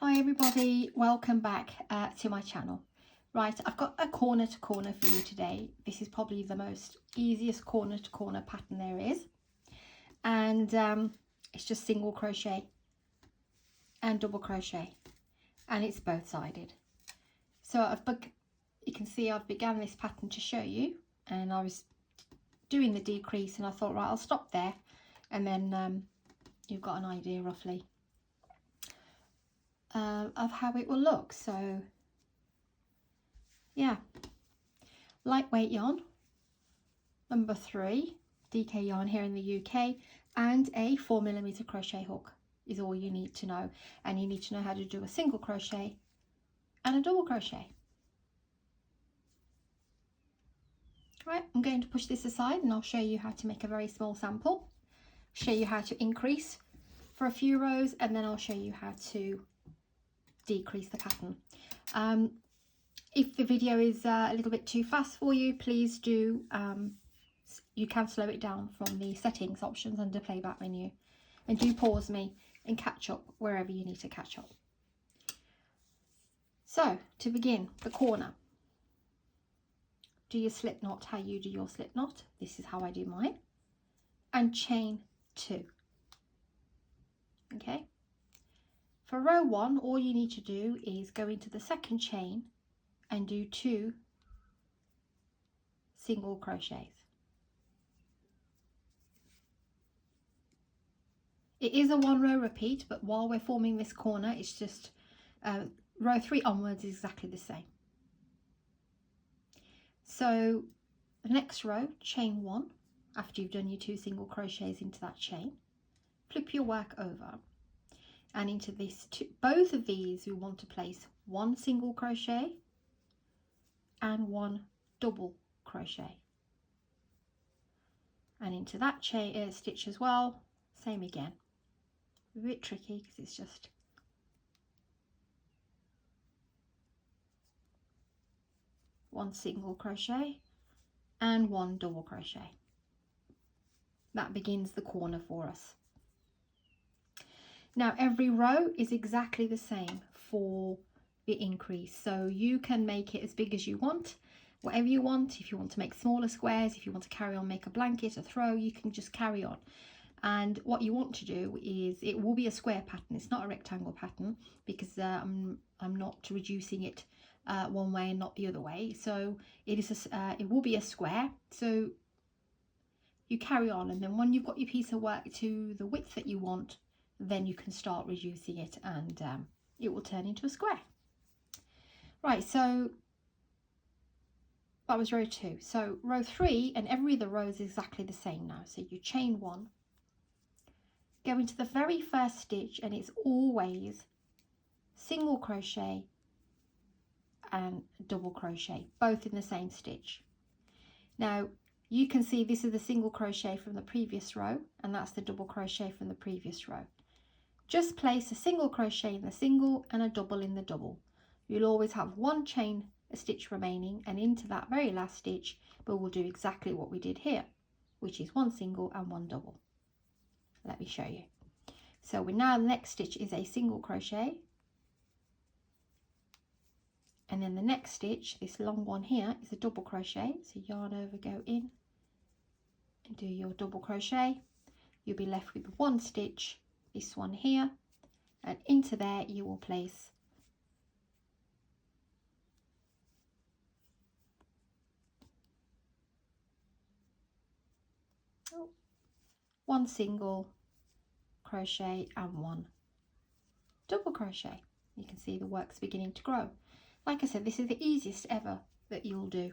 Hi everybody, welcome back to my channel. Right, I've got a corner to corner for you today. This is probably the most easiest corner to corner pattern there is, and it's just single crochet and double crochet, and it's both sided. So you can see I've began this pattern to show you, and I was doing the decrease and I thought, right, I'll stop there, and then you've got an idea roughly of how it will look. So yeah, lightweight yarn, number 3, DK yarn here in the UK, and a 4mm crochet hook is all you need to know. And you need to know how to do a single crochet and a double crochet. Right, I'm going to push this aside and I'll show you how to make a very small sample, show you how to increase for a few rows, and then I'll show you how to decrease the pattern. If the video is a little bit too fast for you, please do, you can slow it down from the settings options under playback menu, and do pause me and catch up wherever you need to catch up. So to begin, the corner, do your slip knot how you do your slip knot. This is how I do mine, and chain 2. Okay, for row 1 all you need to do is go into the second chain and do 2 single crochets. It is a 1 row repeat, but while we're forming this corner, it's just row 3 onwards is exactly the same. So the next row, chain 1, after you've done your 2 single crochets into that chain, flip your work over, and into this both of these you want to place 1 single crochet and 1 double crochet, and into that chain stitch as well, same again. A bit tricky because it's just one single crochet and 1 double crochet. That begins the corner for us. Now every row is exactly the same for the increase, so you can make it as big as you want, whatever you want. If you want to make smaller squares, if you want to carry on, make a blanket, a throw, you can just carry on. And what you want to do is, it will be a square pattern, it's not a rectangle pattern, because I'm not reducing it one way and not the other way. So it is it will be a square. So you carry on, and then when you've got your piece of work to the width that you want, then you can start reducing it, and it will turn into a square. Right, so that was row 2. So row 3 and every other row is exactly the same now. So you chain 1, go into the very first stitch, and it's always single crochet and double crochet, both in the same stitch. Now you can see this is the single crochet from the previous row, and that's the double crochet from the previous row. Just place a single crochet in the single and a double in the double. You'll always have 1 chain a stitch remaining, and into that very last stitch we will do exactly what we did here, which is 1 single and 1 double. Let me show you. So we now, the next stitch is a single crochet, and then the next stitch, this long one here, is a double crochet. So yarn over, go in and do your double crochet. You'll be left with 1 stitch, this one here, and into there you will place 1 single crochet and 1 double crochet. You can see the work's beginning to grow. Like I said, this is the easiest ever that you'll do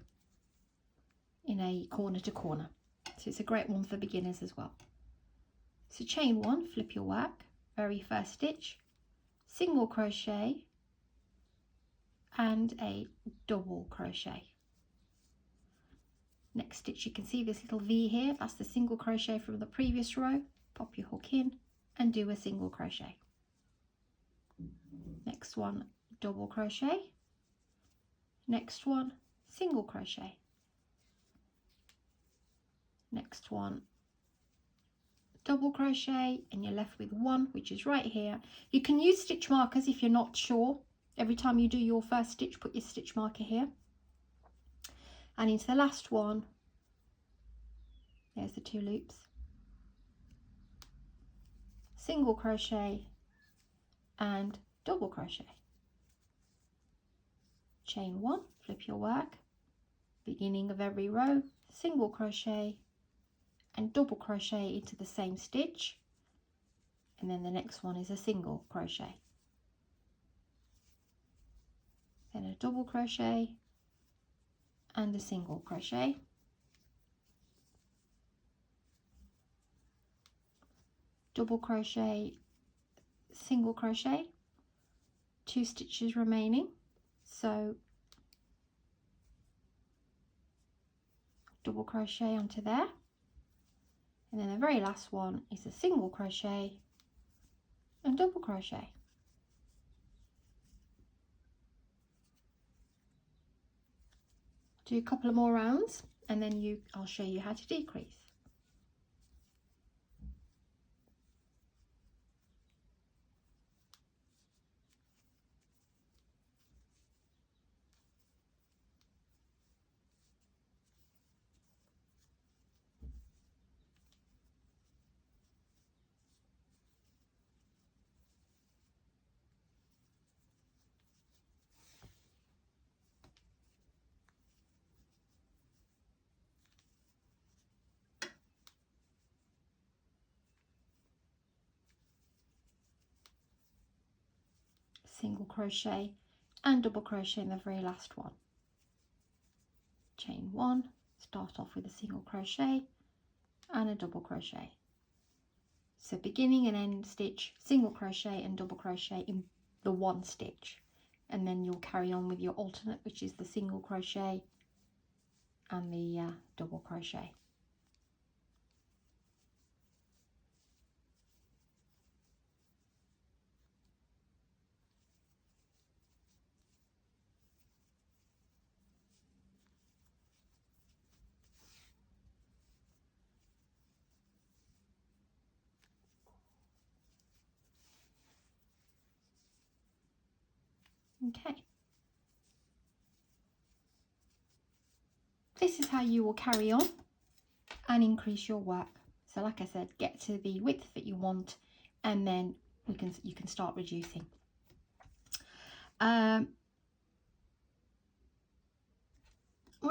in a corner to corner, so it's a great one for beginners as well. So chain 1, flip your work, very first stitch, single crochet and a double crochet. Next stitch, you can see this little V here, that's the single crochet from the previous row. Pop your hook in and do a single crochet. Next one, double crochet. Next one, single crochet. Next one, double crochet, and you're left with one, which is right here. You can use stitch markers if you're not sure. Every time you do your first stitch, put your stitch marker here. And into the last one, there's the 2 loops, single crochet and double crochet. Chain 1, flip your work, beginning of every row, single crochet and double crochet into the same stitch, and then the next one is a single crochet, then a double crochet and a single crochet, double crochet, single crochet, 2 stitches remaining, so double crochet onto there, and then the very last one is a single crochet and double crochet. Do a couple of more rounds and then I'll show you how to decrease. Single crochet and double crochet in the very last one. Chain 1, start off with a single crochet and a double crochet. So beginning and end stitch, single crochet and double crochet in the one stitch, and then you'll carry on with your alternate, which is the single crochet and the double crochet. Okay, this is how you will carry on and increase your work. So like I said, get to the width that you want, and then you can start reducing. Right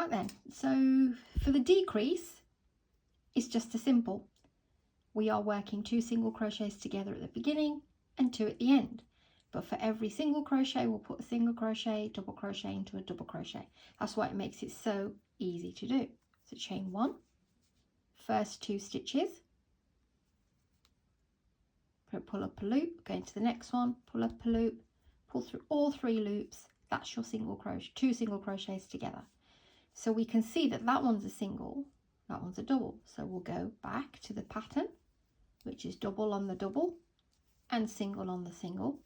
then, so for the decrease, it's just as simple. We are working 2 single crochets together at the beginning and 2 at the end. But for every single crochet, we'll put a single crochet, double crochet into a double crochet. That's why it makes it so easy to do. So chain 1, first 2 stitches, pull up a loop, go into the next one, pull up a loop, pull through all 3 loops. That's your single crochet, 2 single crochets together. So we can see that that one's a single, that one's a double. So we'll go back to the pattern, which is double on the double and single on the single.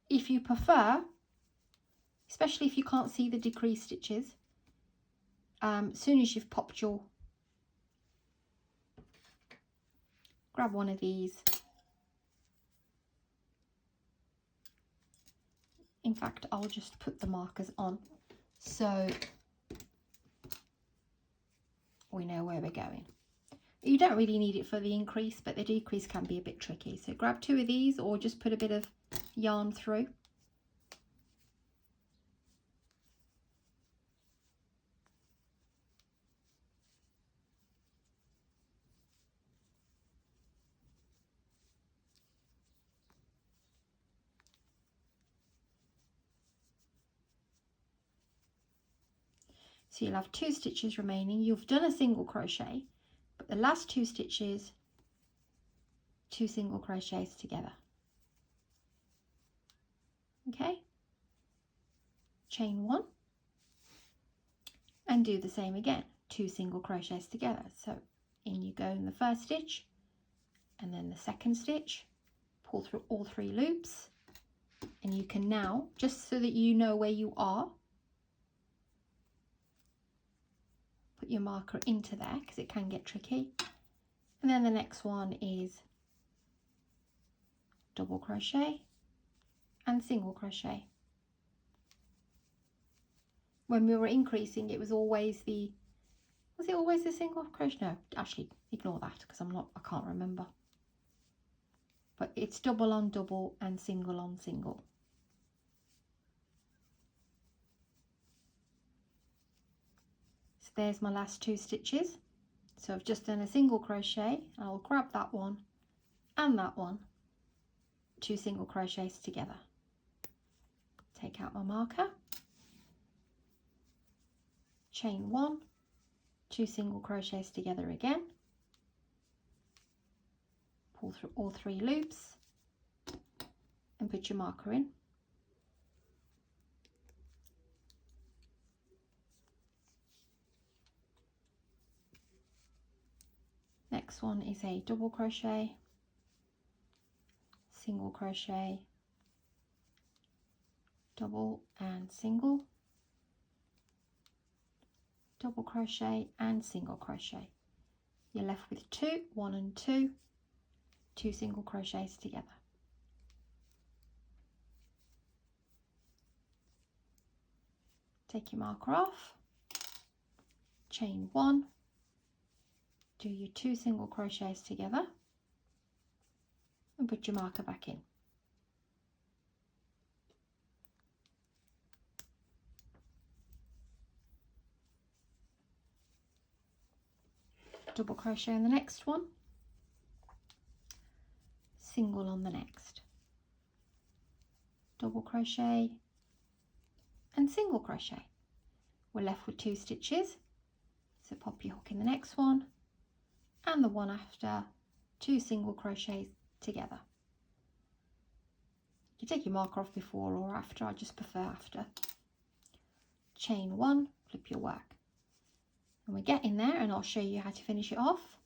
If you prefer, especially if you can't see the decrease stitches, as soon as you've popped your, grab one of these. In fact, I'll just put the markers on so we know where we're going. You don't really need it for the increase, but the decrease can be a bit tricky. So grab 2 of these, or just put a bit of yarn through. So you'll have 2 stitches remaining. You've done a single crochet, but the last 2 stitches, 2 single crochets together. Okay, chain 1 and do the same again, 2 single crochets together. So in you go in the first stitch, and then the second stitch, pull through all 3 loops, and you can now, just so that you know where you are, put your marker into there because it can get tricky, And then the next one is double crochet and single crochet. When we were increasing, it was always the, was it always the single crochet? No, actually ignore that because I can't remember. But it's double on double and single on single. So there's my last 2 stitches. So I've just done a single crochet. I'll grab that one and that one, 2 single crochets together. Take out my marker, chain 1, 2 single crochets together again, pull through all 3 loops and put your marker in. Next one is a double crochet, single crochet, double and single, double crochet and single crochet. You're left with 2, 1 and 2, 2 single crochets together. Take your marker off, chain 1, do your 2 single crochets together and put your marker back in. Double crochet in the next one, single on the next, double crochet and single crochet. We're left with 2 stitches, so pop your hook in the next one and the one after, 2 single crochets together. You take your marker off before or after, I just prefer after. Chain 1, flip your work. And we get in there and I'll show you how to finish it off.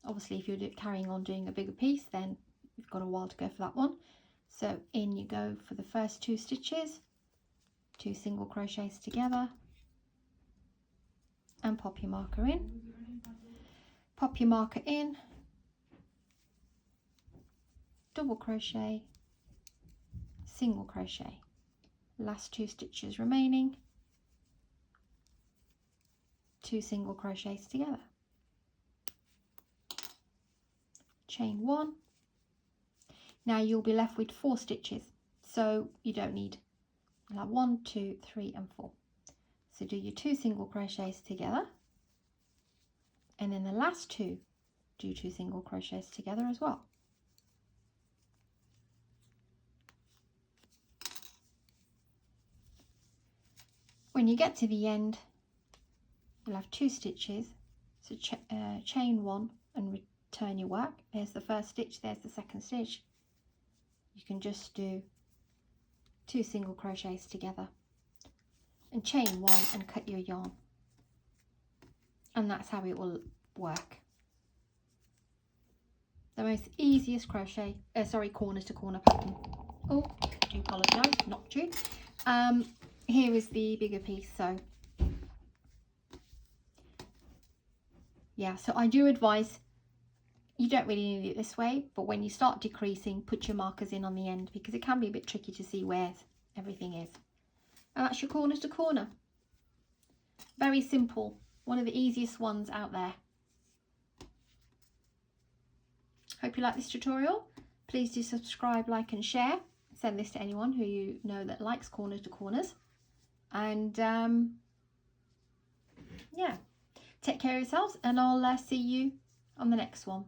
Obviously if you're carrying on doing a bigger piece, then you've got a while to go for that one. So in you go for the first 2 stitches, 2 single crochets together and pop your marker in. Pop your marker in, double crochet, single crochet, last 2 stitches remaining, 2 single crochets together, chain 1. Now you'll be left with 4 stitches, so you don't need, you'll have 1, 2, 3 and 4. So do your 2 single crochets together, and then the last 2 do 2 single crochets together as well. When you get to the end, you'll have 2 stitches, so chain 1 and return your work. There's the first stitch, there's the second stitch. You can just do 2 single crochets together and chain 1 and cut your yarn, and that's how it will work. The most easiest crochet, corner to corner pattern. Oh, I do apologise, knocked you. Here is the bigger piece, so yeah, so I do advise, you don't really need it this way, but when you start decreasing, put your markers in on the end because it can be a bit tricky to see where everything is. And that's your corner to corner. Very simple, one of the easiest ones out there. Hope you like this tutorial. Please do subscribe, like and share. Send this to anyone who you know that likes corner to corners. And yeah, take care of yourselves and I'll see you on the next one.